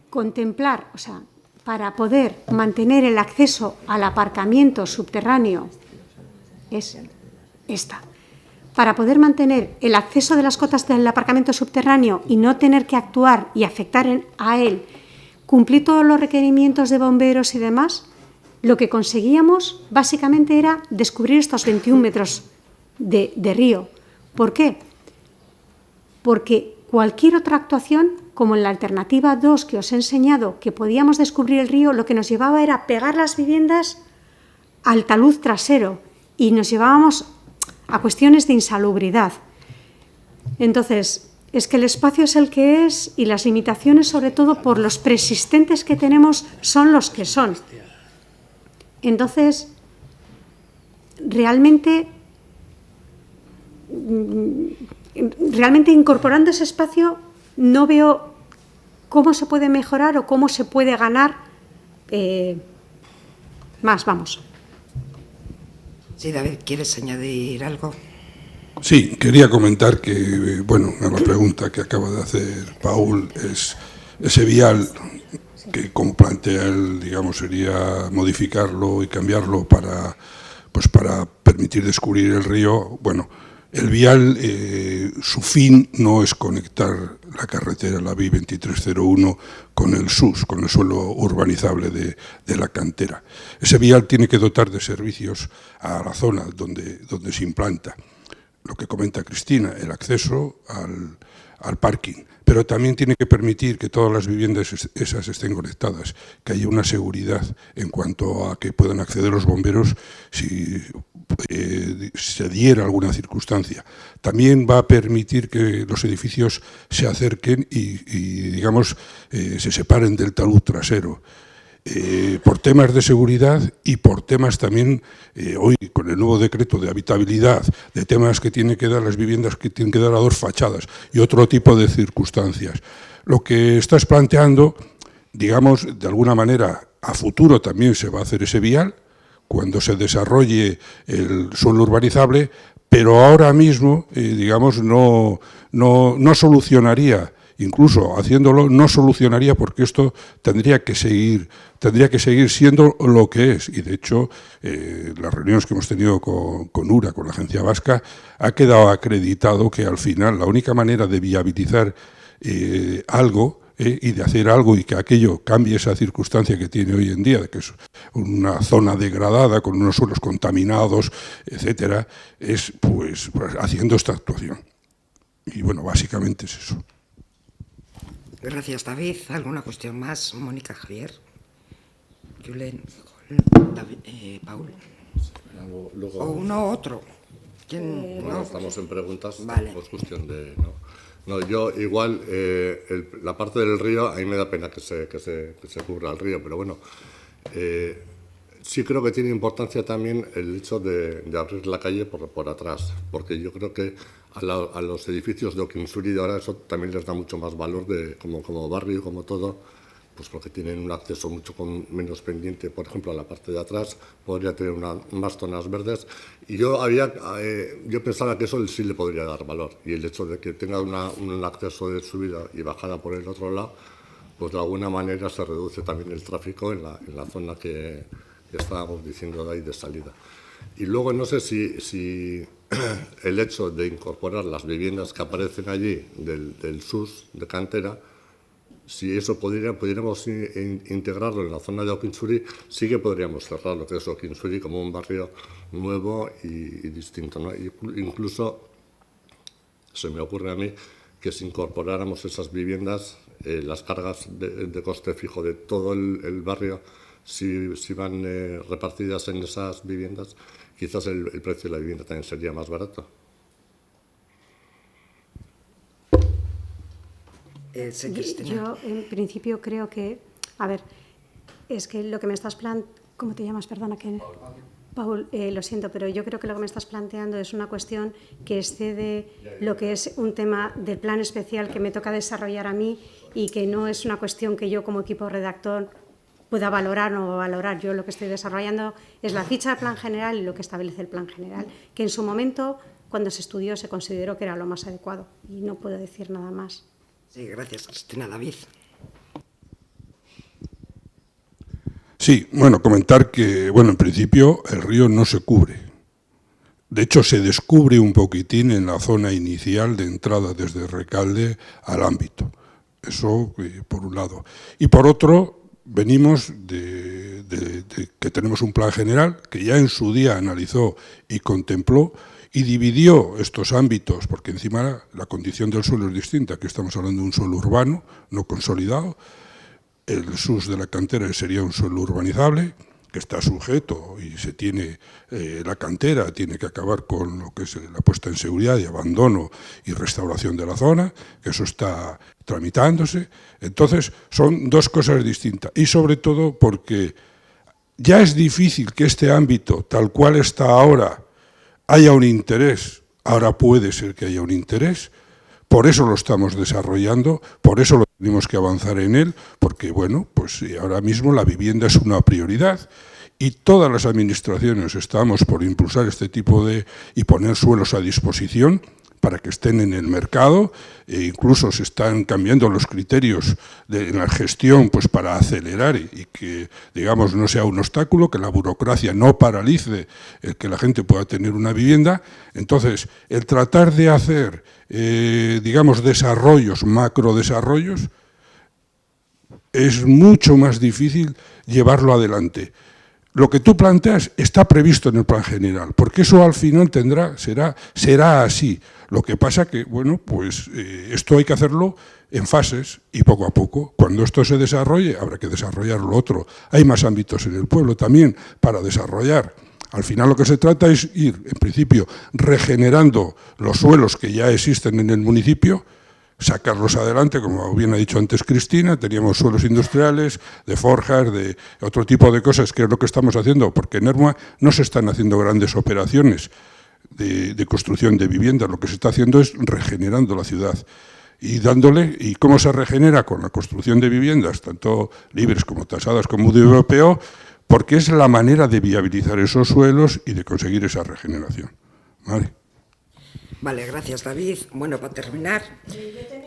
contemplar, o sea, para poder mantener el acceso al aparcamiento subterráneo es esta. Para poder mantener el acceso de las cotas del aparcamiento subterráneo y no tener que actuar y afectar a él, cumplir todos los requerimientos de bomberos y demás, lo que conseguíamos básicamente era descubrir estos 21 metros de río. ¿Por qué? Porque cualquier otra actuación, como en la alternativa 2 que os he enseñado, que podíamos descubrir el río, lo que nos llevaba era pegar las viviendas al talud trasero y nos llevábamos a cuestiones de insalubridad. Entonces, es que el espacio es el que es y las limitaciones, sobre todo por los preexistentes que tenemos, son los que son. Entonces, realmente incorporando ese espacio no veo cómo se puede mejorar o cómo se puede ganar más, vamos. Sí, David, ¿quieres añadir algo? Sí, quería comentar que, bueno, a la pregunta que acaba de hacer Paul es ese vial que, como plantea él, digamos, sería modificarlo y cambiarlo para permitir descubrir el río, bueno, el vial, su fin no es conectar la carretera, la VI 2301, con el SUS, con el suelo urbanizable de la cantera. Ese vial tiene que dotar de servicios a la zona donde se implanta. Lo que comenta Cristina, el acceso al parking, pero también tiene que permitir que todas las viviendas esas estén conectadas, que haya una seguridad en cuanto a que puedan acceder los bomberos si se diera alguna circunstancia. También va a permitir que los edificios se acerquen y digamos, se separen del talud trasero. Por temas de seguridad y por temas también, hoy con el nuevo decreto de habitabilidad, de temas que tienen que dar las viviendas, que tienen que dar a 2 fachadas y otro tipo de circunstancias. Lo que estás planteando, digamos, de alguna manera, a futuro también se va a hacer ese vial, cuando se desarrolle el suelo urbanizable, pero ahora mismo, digamos, no solucionaría. Incluso haciéndolo no solucionaría, porque esto tendría que seguir siendo lo que es. Y de hecho, las reuniones que hemos tenido con URA, con la Agencia Vasca, ha quedado acreditado que al final la única manera de viabilizar algo y de hacer algo y que aquello cambie esa circunstancia que tiene hoy en día, de que es una zona degradada, con unos suelos contaminados, etcétera, es pues haciendo esta actuación. Y bueno, básicamente es eso. Gracias, David. ¿Alguna cuestión más? Mónica, Javier, Julen, David, Paul. Luego, O uno u otro. ¿Quién? bueno, estamos en preguntas, Vale. pues cuestión de... No, yo igual, la parte del río, a mí me da pena que se cubra el río, pero bueno, sí creo que tiene importancia también el hecho de abrir la calle por atrás, porque yo creo que a los edificios de Okinsuri ahora eso también les da mucho más valor como barrio, como todo, pues porque tienen un acceso mucho menos pendiente. Por ejemplo, a la parte de atrás podría tener más zonas verdes, y yo pensaba que eso sí le podría dar valor, y el hecho de que tenga un acceso de subida y bajada por el otro lado, pues de alguna manera se reduce también el tráfico en la zona que estábamos diciendo de ahí de salida. Y luego no sé si el hecho de incorporar las viviendas que aparecen allí del SUS de cantera, si eso pudiéramos integrarlo en la zona de Okinsuri, sí que podríamos cerrar lo que es Okinsuri como un barrio nuevo y distinto, ¿no? Incluso se me ocurre a mí que si incorporáramos esas viviendas, las cargas de coste fijo de todo el barrio, si van repartidas en esas viviendas, quizás el precio de la vivienda también sería más barato. Yo, en principio, creo que... A ver, es que lo que me estás planteando... ¿Cómo te llamas? Perdona, que... Paul, lo siento, pero yo creo que lo que me estás planteando es una cuestión que excede lo que es un tema del plan especial que me toca desarrollar a mí, y que no es una cuestión que yo como equipo redactor pueda valorar o no valorar. Yo lo que estoy desarrollando es la ficha del plan general y lo que establece el plan general, que en su momento, cuando se estudió, se consideró que era lo más adecuado, y no puedo decir nada más. Sí, gracias, Cristina. David. Sí, bueno, comentar que, bueno, en principio el río no se cubre. De hecho, se descubre un poquitín en la zona inicial de entrada desde Recalde al ámbito. Eso por un lado. Y por otro, venimos de que tenemos un plan general que ya en su día analizó y contempló y dividió estos ámbitos, porque encima la condición del suelo es distinta. Aquí estamos hablando de un suelo urbano, no consolidado. El SUS de la cantera sería un suelo urbanizable, que está sujeto y se tiene, la cantera tiene que acabar con lo que es la puesta en seguridad y abandono y restauración de la zona, que eso está tramitándose. Entonces, son dos cosas distintas. Y sobre todo porque ya es difícil que este ámbito, tal cual está ahora, haya un interés. Ahora puede ser que haya un interés. Por eso lo estamos desarrollando, por eso lo tenemos que avanzar en él, porque, bueno, pues ahora mismo la vivienda es una prioridad y todas las administraciones estamos por impulsar este tipo de y poner suelos a disposición para que estén en el mercado, e incluso se están cambiando los criterios en la gestión pues para acelerar y que, digamos, no sea un obstáculo, que la burocracia no paralice el que la gente pueda tener una vivienda. Entonces, el tratar de hacer, digamos, desarrollos, macrodesarrollos, es mucho más difícil llevarlo adelante. Lo que tú planteas está previsto en el plan general, porque eso al final será así. Lo que pasa que, bueno, pues esto hay que hacerlo en fases y poco a poco. Cuando esto se desarrolle, habrá que desarrollar lo otro. Hay más ámbitos en el pueblo también para desarrollar. Al final lo que se trata es ir, en principio, regenerando los suelos que ya existen en el municipio, sacarlos adelante, como bien ha dicho antes Cristina. Teníamos suelos industriales, de forjas, de otro tipo de cosas, que es lo que estamos haciendo, porque en Ermua no se están haciendo grandes operaciones de construcción de viviendas, lo que se está haciendo es regenerando la ciudad y dándole. ¿Y cómo se regenera? Con la construcción de viviendas, tanto libres como tasadas como de europeo, porque es la manera de viabilizar esos suelos y de conseguir esa regeneración. ¿Vale? Vale, gracias, David. Bueno, para terminar,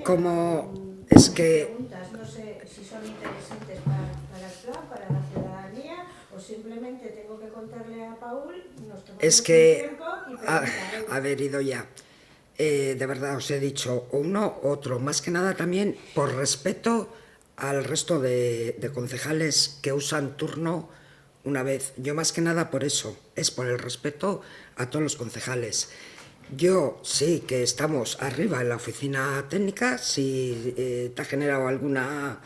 como es que... Preguntas, no sé si son interesantes para el plan, para la ciudadanía, o simplemente tengo que contarle a Paul, nos tomamos Es que, un tiempo y preguntaré. haber ido ya. De verdad os he dicho uno, otro. Más que nada también por respeto al resto de concejales que usan turno una vez. Yo más que nada por eso, es por el respeto a todos los concejales. Yo sí que estamos arriba en la oficina técnica, si te ha generado alguna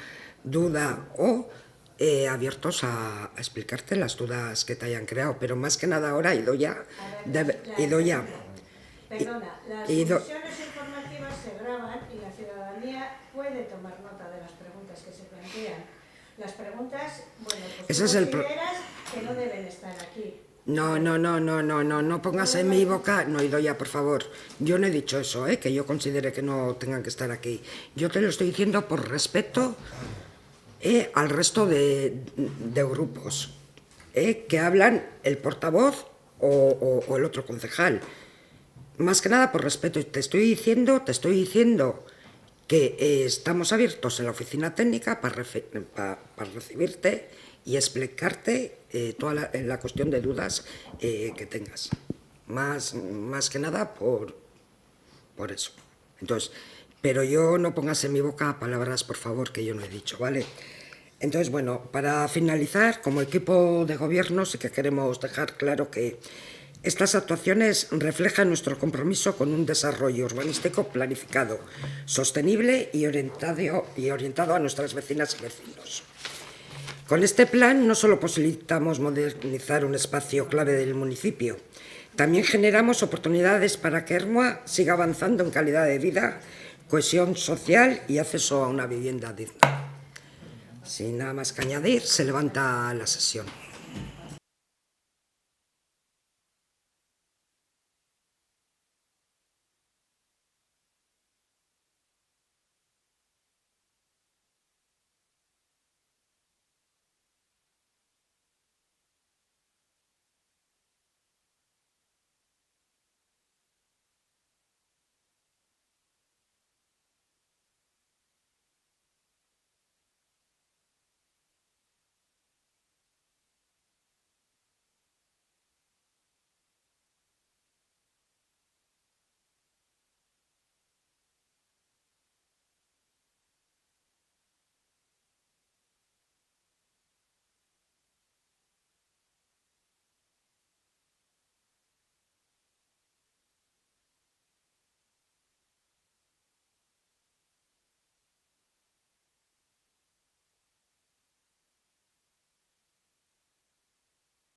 duda o abiertos a explicarte las dudas que te hayan creado, pero más que nada ahora Idoia. Perdona, las comisiones informativas se graban y la ciudadanía puede tomar nota de las preguntas que se plantean. Las preguntas, bueno, pues tú consideras que no deben estar aquí. No pongas en mi boca, no, Idoia, por favor. Yo no he dicho eso, que yo considere que no tengan que estar aquí. Yo te lo estoy diciendo por respeto al resto de grupos, que hablan el portavoz o el otro concejal. Más que nada por respeto. Te estoy diciendo que estamos abiertos en la oficina técnica para recibirte y explicarte toda la cuestión de dudas que tengas. Más que nada por eso. Entonces, pero yo no pongas en mi boca palabras, por favor, que yo no he dicho, ¿vale? Entonces, bueno, para finalizar, como equipo de gobierno sí que queremos dejar claro que estas actuaciones reflejan nuestro compromiso con un desarrollo urbanístico planificado, sostenible y orientado a nuestras vecinas y vecinos. Con este plan no solo posibilitamos modernizar un espacio clave del municipio, también generamos oportunidades para que Ermua siga avanzando en calidad de vida, cohesión social y acceso a una vivienda digna. Sin nada más que añadir, se levanta la sesión.